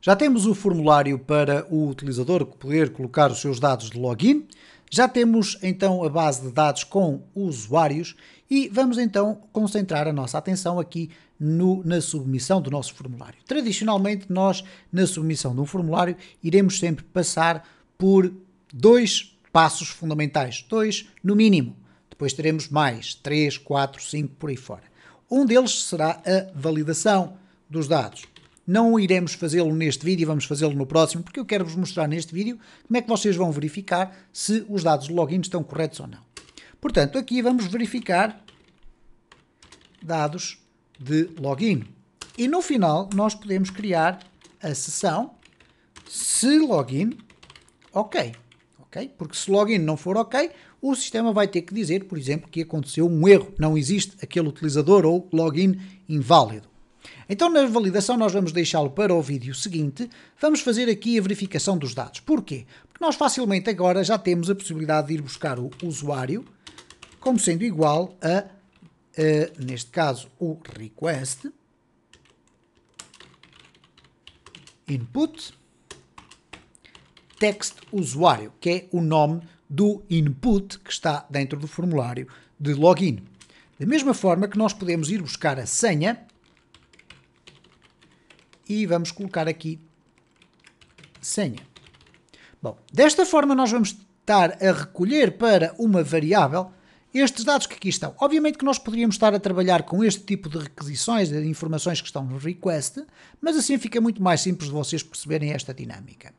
Já temos o formulário para o utilizador poder colocar os seus dados de login. Já temos então a base de dados com usuários e vamos então concentrar a nossa atenção aqui na submissão do nosso formulário. Tradicionalmente nós na submissão de um formulário iremos sempre passar por dois passos fundamentais, dois no mínimo. Depois teremos mais, 3, 4, 5, por aí fora. Um deles será a validação dos dados. Não iremos fazê-lo neste vídeo, vamos fazê-lo no próximo, porque eu quero vos mostrar neste vídeo como é que vocês vão verificar se os dados de login estão corretos ou não. Portanto, aqui vamos verificar dados de login. E no final nós podemos criar a sessão se login ok. Porque se login não for ok, o sistema vai ter que dizer, por exemplo, que aconteceu um erro, não existe aquele utilizador ou login inválido. Então, na validação, nós vamos deixá-lo para o vídeo seguinte. Vamos fazer aqui a verificação dos dados. Porquê? Porque nós facilmente agora já temos a possibilidade de ir buscar o usuário como sendo igual a neste caso, o request input text usuário, que é o nome do input que está dentro do formulário de login. Da mesma forma que nós podemos ir buscar a senha e vamos colocar aqui senha. Bom, desta forma nós vamos estar a recolher para uma variável estes dados que aqui estão. Obviamente que nós poderíamos estar a trabalhar com este tipo de requisições, de informações que estão no request, mas assim fica muito mais simples de vocês perceberem esta dinâmica.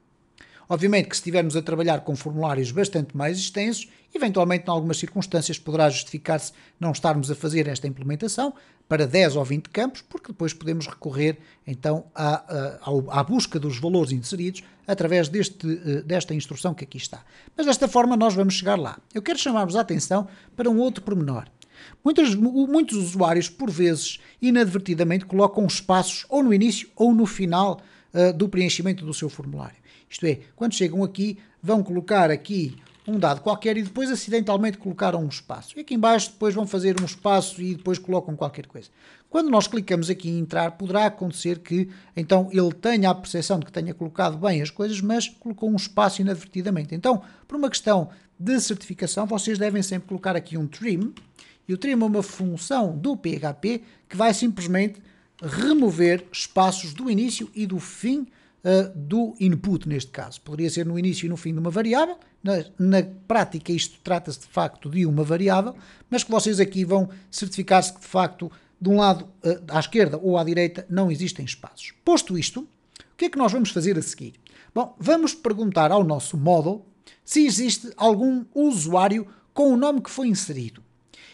Obviamente que se estivermos a trabalhar com formulários bastante mais extensos, eventualmente em algumas circunstâncias poderá justificar-se não estarmos a fazer esta implementação para 10 ou 20 campos, porque depois podemos recorrer então à busca dos valores inseridos através desta instrução que aqui está. Mas desta forma nós vamos chegar lá. Eu quero chamar-vos a atenção para um outro pormenor. Muitos usuários, por vezes, inadvertidamente, colocam espaços ou no início ou no final do preenchimento do seu formulário. Isto é, quando chegam aqui, vão colocar aqui um dado qualquer e depois acidentalmente colocaram um espaço. E aqui em baixo depois vão fazer um espaço e depois colocam qualquer coisa. Quando nós clicamos aqui em entrar, poderá acontecer que então ele tenha a percepção de que tenha colocado bem as coisas, mas colocou um espaço inadvertidamente. Então, por uma questão de certificação, vocês devem sempre colocar aqui um trim. E o trim é uma função do PHP que vai simplesmente remover espaços do início e do fim do input, neste caso. Poderia ser no início e no fim de uma variável. Na prática isto trata-se de facto de uma variável, mas que vocês aqui vão certificar-se que de facto de um lado à esquerda ou à direita não existem espaços. Posto isto, o que é que nós vamos fazer a seguir? Bom, vamos perguntar ao nosso model se existe algum usuário com o nome que foi inserido.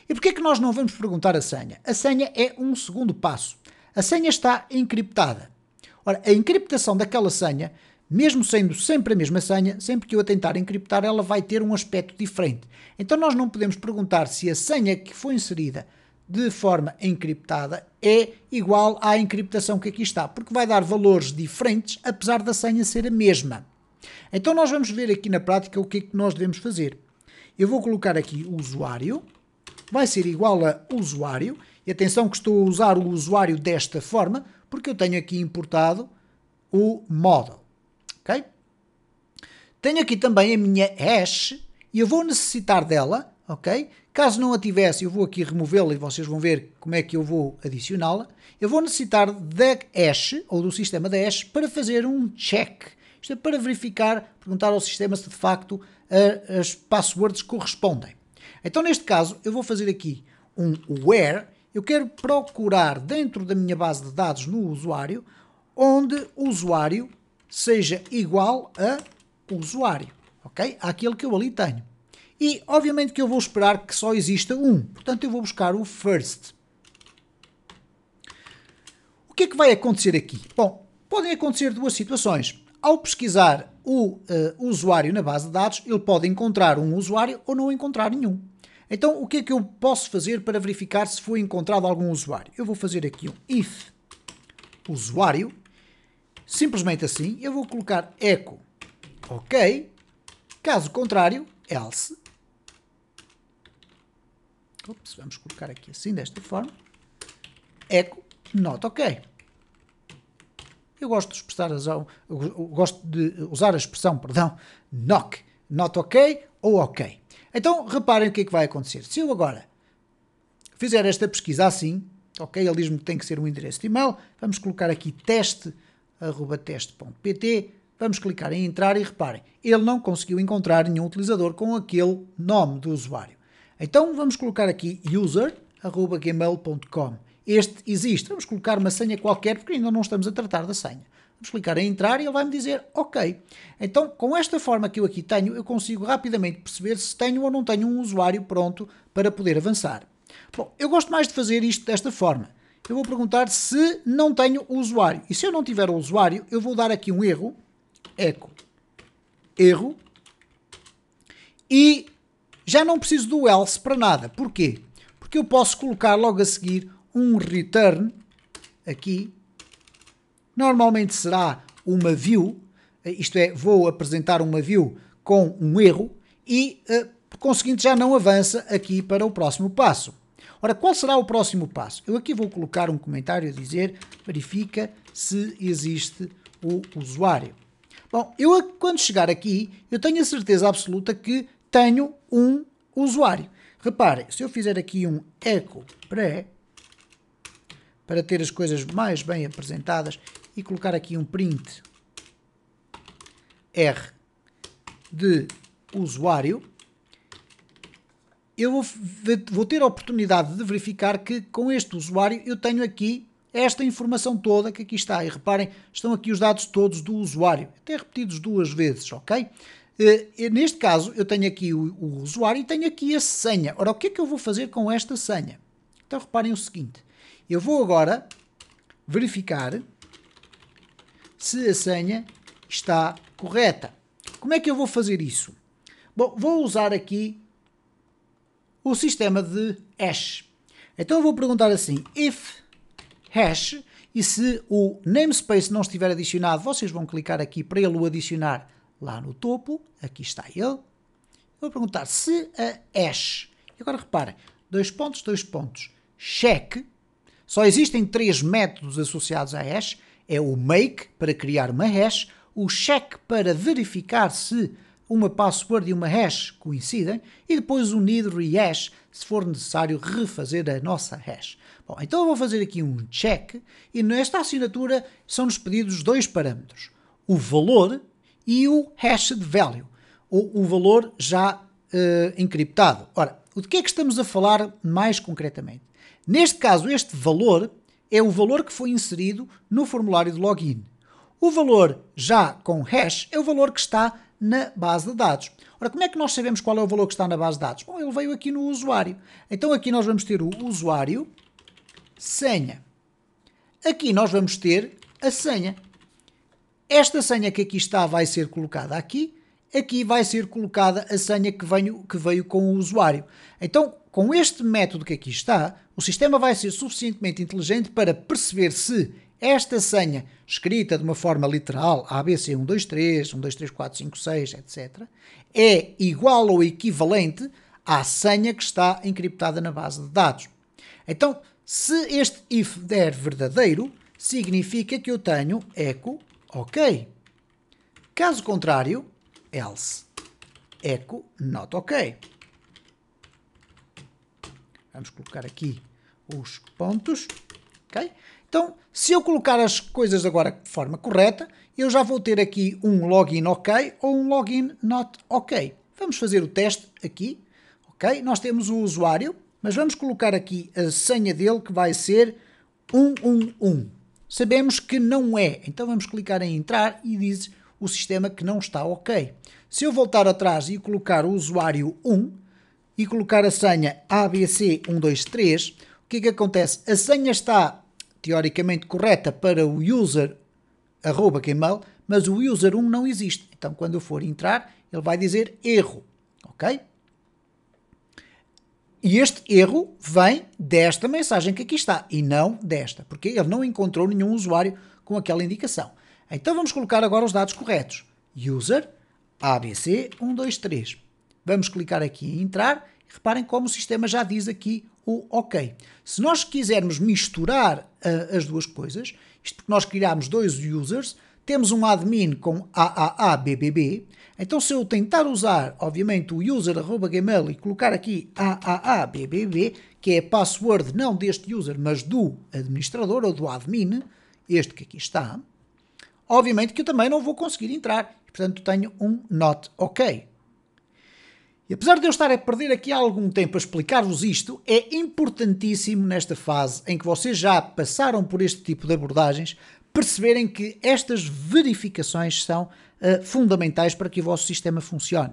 E porquê é que nós não vamos perguntar a senha? A senha é um segundo passo. A senha está encriptada. Ora, a encriptação daquela senha, mesmo sendo sempre a mesma senha, sempre que eu a tentar encriptar, ela vai ter um aspecto diferente. Então nós não podemos perguntar se a senha que foi inserida de forma encriptada é igual à encriptação que aqui está, porque vai dar valores diferentes, apesar da senha ser a mesma. Então nós vamos ver aqui na prática o que é que nós devemos fazer. Eu vou colocar aqui o usuário, vai ser igual a usuário, e atenção que estou a usar o usuário desta forma, porque eu tenho aqui importado o model, ok? Tenho aqui também a minha hash, e eu vou necessitar dela, ok? Caso não a tivesse, eu vou aqui removê-la e vocês vão ver como é que eu vou adicioná-la. Eu vou necessitar da hash, ou do sistema da hash, para fazer um check. Isto é para verificar, perguntar ao sistema se de facto as passwords correspondem. Então, neste caso, eu vou fazer aqui um where. Eu quero procurar dentro da minha base de dados no usuário, onde o usuário seja igual a usuário, ok? Àquele que eu ali tenho. E, obviamente, que eu vou esperar que só exista um. Portanto, eu vou buscar o first. O que é que vai acontecer aqui? Bom, podem acontecer duas situações. Ao pesquisar o usuário na base de dados, ele pode encontrar um usuário ou não encontrar nenhum. Então, o que é que eu posso fazer para verificar se foi encontrado algum usuário? Eu vou fazer aqui um if usuário, simplesmente assim, eu vou colocar echo ok, caso contrário, else. Ops, vamos colocar aqui assim, desta forma, echo not ok. eu gosto de expressar gosto de usar a expressão, perdão, not ok ou ok. Então, reparem o que é que vai acontecer. Se eu agora fizer esta pesquisa assim, ok, ele diz-me que tem que ser um endereço de e-mail, vamos colocar aqui teste@teste.pt, vamos clicar em entrar e reparem, ele não conseguiu encontrar nenhum utilizador com aquele nome do usuário. Então, vamos colocar aqui user@gmail.com. Este existe. Vamos colocar uma senha qualquer, porque ainda não estamos a tratar da senha. Vamos clicar em entrar e ele vai me dizer OK. Então, com esta forma que eu aqui tenho, eu consigo rapidamente perceber se tenho ou não tenho um usuário pronto para poder avançar. Bom, eu gosto mais de fazer isto desta forma. Eu vou perguntar se não tenho o usuário. E se eu não tiver o usuário, eu vou dar aqui um erro, echo, erro, e já não preciso do else para nada. Porquê? Porque eu posso colocar logo a seguir um return aqui. Normalmente será uma view, isto é, vou apresentar uma view com um erro e, por conseguinte, já não avança aqui para o próximo passo. Ora, qual será o próximo passo? Eu aqui vou colocar um comentário a dizer, verifica se existe o usuário. Bom, eu quando chegar aqui, eu tenho a certeza absoluta que tenho um usuário. Reparem, se eu fizer aqui um echo pré, para ter as coisas mais bem apresentadas, e colocar aqui um print R de usuário, eu vou ter a oportunidade de verificar que com este usuário eu tenho aqui esta informação toda que aqui está. E reparem, estão aqui os dados todos do usuário, até repetidos 2 vezes, ok? Neste caso, eu tenho aqui o usuário e tenho aqui a senha. Ora, o que é que eu vou fazer com esta senha? Então, reparem o seguinte. Eu vou agora verificar se a senha está correta. Como é que eu vou fazer isso? Bom, vou usar aqui o sistema de hash. Então, eu vou perguntar assim, if hash, e se o namespace não estiver adicionado, vocês vão clicar aqui para ele o adicionar lá no topo. Aqui está ele. Vou perguntar se a hash, e agora reparem, 2 pontos, check. Só existem 3 métodos associados a hash. É o make, para criar uma hash, o check, para verificar se uma password e uma hash coincidem, e depois o need rehash, se for necessário refazer a nossa hash. Bom, então eu vou fazer aqui um check, e nesta assinatura são-nos pedidos 2 parâmetros, o valor e o hashed value, o valor já encriptado. Ora, de que é que estamos a falar mais concretamente? Neste caso, este valor é o valor que foi inserido no formulário de login. O valor já com hash é o valor que está na base de dados. Ora, como é que nós sabemos qual é o valor que está na base de dados? Bom, ele veio aqui no usuário. Então aqui nós vamos ter o usuário, senha. Aqui nós vamos ter a senha. Esta senha que aqui está vai ser colocada aqui. Aqui vai ser colocada a senha que veio com o usuário. Então, com este método que aqui está, o sistema vai ser suficientemente inteligente para perceber se esta senha, escrita de uma forma literal, ABC123, 12345, etc., é igual ou equivalente à senha que está encriptada na base de dados. Então, se este if der verdadeiro, significa que eu tenho echo OK. Caso contrário, else, echo not OK. Vamos colocar aqui os pontos, ok? Então, se eu colocar as coisas agora de forma correta, eu já vou ter aqui um login OK ou um login not OK. Vamos fazer o teste aqui, ok? Nós temos o usuário, mas vamos colocar aqui a senha dele, que vai ser 111. Sabemos que não é, então vamos clicar em entrar e diz o sistema que não está OK. Se eu voltar atrás e colocar o usuário 1 e colocar a senha ABC123, o que é que acontece? A senha está teoricamente correta para o user@gmail, mas o user 1 não existe. Então, quando eu for entrar, ele vai dizer erro, ok? E este erro vem desta mensagem que aqui está, e não desta, porque ele não encontrou nenhum usuário com aquela indicação. Então, vamos colocar agora os dados corretos. User ABC123. Vamos clicar aqui em entrar e reparem como o sistema já diz aqui o OK. Se nós quisermos misturar as duas coisas, Isto porque nós criámos dois users, temos um admin com AAABBB, então se eu tentar usar, obviamente, o user@gmail e colocar aqui AAABBB, que é a password não deste user, mas do administrador ou do admin, este que aqui está, obviamente que eu também não vou conseguir entrar, portanto tenho um not OK. E apesar de eu estar a perder aqui algum tempo a explicar-vos isto, é importantíssimo nesta fase em que vocês já passaram por este tipo de abordagens, perceberem que estas verificações são fundamentais para que o vosso sistema funcione.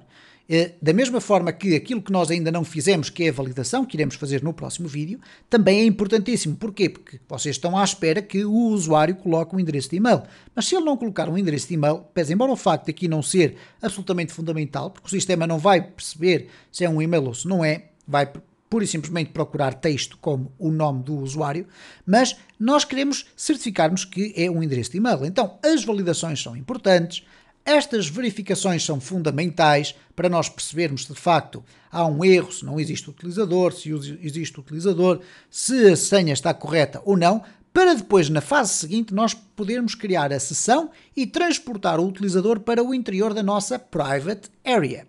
Da mesma forma que aquilo que nós ainda não fizemos, que é a validação, que iremos fazer no próximo vídeo, também é importantíssimo. Porquê? Porque vocês estão à espera que o usuário coloque um endereço de e-mail. Mas se ele não colocar um endereço de e-mail, pese embora o facto de aqui não ser absolutamente fundamental, porque o sistema não vai perceber se é um e-mail ou se não é, vai pura e simplesmente procurar texto como o nome do usuário, mas nós queremos certificarmos que é um endereço de e-mail. Então, as validações são importantes. Estas verificações são fundamentais para nós percebermos se de facto há um erro, se não existe utilizador, se existe utilizador, se a senha está correta ou não, para depois, na fase seguinte, nós podermos criar a sessão e transportar o utilizador para o interior da nossa private area.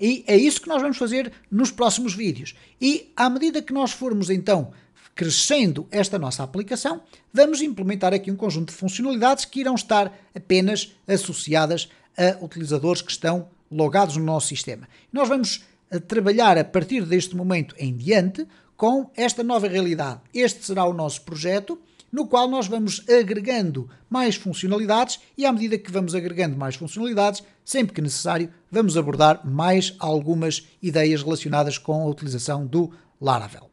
E é isso que nós vamos fazer nos próximos vídeos. E à medida que nós formos então crescendo esta nossa aplicação, vamos implementar aqui um conjunto de funcionalidades que irão estar apenas associadas a utilizadores que estão logados no nosso sistema. Nós vamos trabalhar a partir deste momento em diante com esta nova realidade. Este será o nosso projeto, no qual nós vamos agregando mais funcionalidades e à medida que vamos agregando mais funcionalidades, sempre que necessário, vamos abordar mais algumas ideias relacionadas com a utilização do Laravel.